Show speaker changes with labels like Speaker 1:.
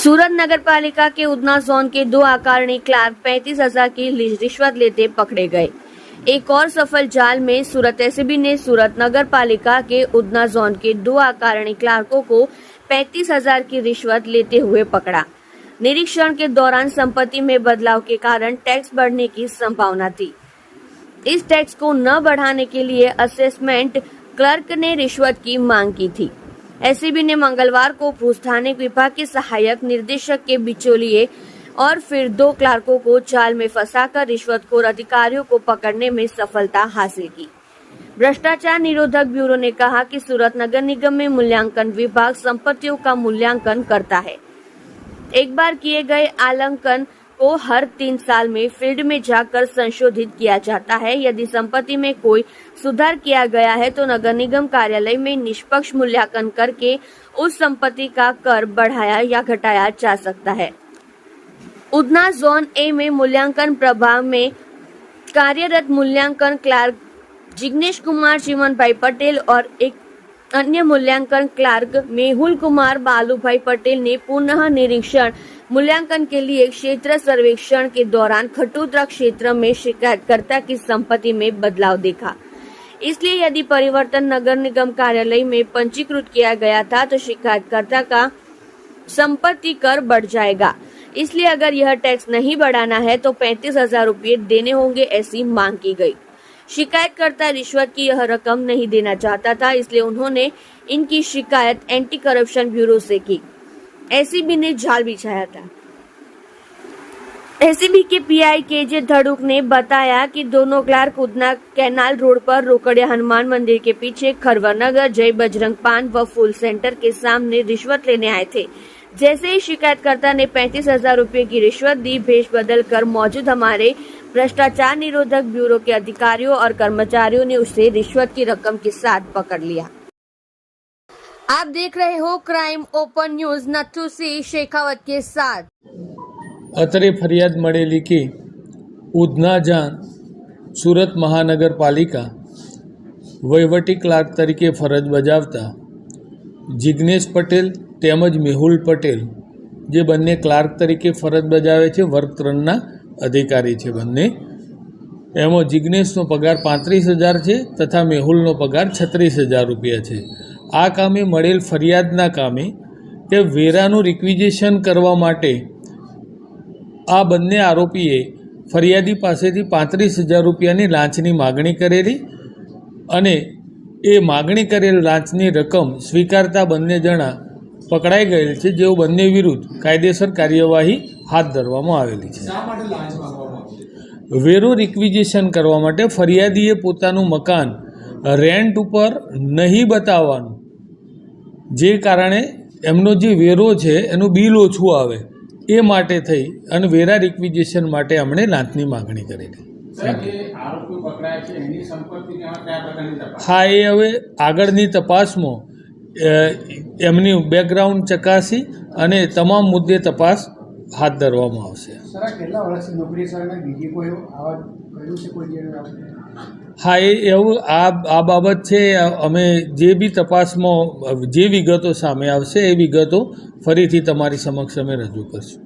Speaker 1: सूरत नगर पालिका के उधना जोन के 2 आकारणीय क्लार्क 35,000 की रिश्वत लेते पकड़े गए। एक और सफल जाल में सूरत एसीबी ने सूरत नगर पालिका के उधना जोन के 2 आकारणीय क्लार्कों को 35,000 की रिश्वत लेते हुए पकड़ा। निरीक्षण के दौरान संपत्ति में बदलाव के कारण टैक्स बढ़ने की संभावना थी। इस टैक्स को न बढ़ाने के लिए असेसमेंट क्लर्क ने रिश्वत की मांग की थी। एसीबी ने मंगलवार को भूज थाने विभाग के सहायक निदेशक के बिचौलिए और फिर 2 क्लार्कों को जाल में फंसाकर रिश्वतखोर अधिकारियों को पकड़ने में सफलता हासिल की। भ्रष्टाचार निरोधक ब्यूरो ने कहा कि सूरत नगर निगम में मूल्यांकन विभाग संपत्तियों का मूल्यांकन करता है। एक बार किए गए आंकलन को हर 3 साल में फील्ड में जाकर संशोधित किया जाता है। यदि संपत्ति में कोई सुधार किया गया है तो नगर निगम कार्यालय में निष्पक्ष मूल्यांकन करके उस संपत्ति का कर बढ़ाया या घटाया जा सकता है। उधना जोन ए में मूल्यांकन प्रभाग में कार्यरत मूल्यांकन क्लार्क जिग्नेश कुमार चिमन भाई पटेल और एक अन्य मूल्यांकन क्लार्क मेहुल कुमार बालू भाई पटेल ने पुनः निरीक्षण मूल्यांकन के लिए क्षेत्र सर्वेक्षण के दौरान खटोदरा क्षेत्र में शिकायतकर्ता की संपत्ति में बदलाव देखा। इसलिए यदि परिवर्तन नगर निगम कार्यालय में पंजीकृत किया गया था तो शिकायतकर्ता का संपत्ति कर बढ़ जाएगा। इसलिए अगर यह टैक्स नहीं बढ़ाना है तो 35,000 रुपये देने होंगे, ऐसी मांग की गई। शिकायतकर्ता रिश्वत की यह रकम नहीं देना चाहता था, इसलिए उन्होंने इनकी शिकायत एंटी करप्शन ब्यूरो से की। एसीबी ने जाल बिछाया था। एसीबी के पीआई केजे धड़ुक ने बताया कि दोनों क्लार्क उधना कैनाल रोड पर रोकड़िया हनुमान मंदिर के पीछे खरवर नगर जय बजरंग पान व फूल सेंटर के सामने रिश्वत लेने आए थे। जैसे ही शिकायतकर्ता ने 35,000 रुपये की रिश्वत दी, भेष बदल कर मौजूद हमारे भ्रष्टाचार निरोधक ब्यूरो के अधिकारियों और कर्मचारियों ने उसे रिश्वत की रकम के साथ पकड़ लिया। आप देख रहे हो crime open news, Nathu Singh Shekhawat के साथ।
Speaker 2: અત્રે ફરિયાદ મળેલી કે ઉધના જાન સુરત મહાનગરપાલિકા વહીવટી ક્લાર્ક તરીકે ફરજ બજાવતા જિગ્નેશ પટેલ તેમજ મેહુલ પટેલ જે બંને ક્લાર્ક તરીકે ફરજ બજાવે છે, વર્ગ 3ના અધિકારી છે બંને। એમાં જિગ્નેશનો પગાર 35,000 છે તથા મેહુલનો પગાર 36,000 રૂપિયા છે। આ કામે મળેલ ફરિયાદના કામે કે વેરાનું રિક્વિઝિશન કરવા માટે આ બંને આરોપીએ ફરિયાદી પાસેથી 35,000 રૂપિયાની લાંચની માગણી કરેલી અને એ માગણી કરેલ લાંચની રકમ સ્વીકારતા બંને જણા પકડાઈ ગયેલ છે, જેઓ બંને વિરુદ્ધ કાયદેસર કાર્યવાહી હાથ ધરવામાં આવેલી છે। વેરો રિક્વિઝિશન કરવા માટે ફરિયાદીએ પોતાનું મકાન રેન્ટ ઉપર નહીં બતાવવાનું, જે કારણે એમનો જે વેરો છે એનું બિલ ઓછું આવે એ માટે થઈ અને વેરા રિક્વિઝિશન માટે અમણે લાંચની માગણી કરેલી। હા, એ હવે આગળની તપાસમાં એમની બેકગ્રાઉન્ડ ચકાસી અને તમામ મુદ્દે તપાસ હાથ ધરવામાં આવશે। હા, એવું આ બાબત છે। અમે જે બી તપાસમાં જે વિગતો સામે આવશે એ વિગતો ફરીથી તમારી સમક્ષ અમે રજૂ કરશું।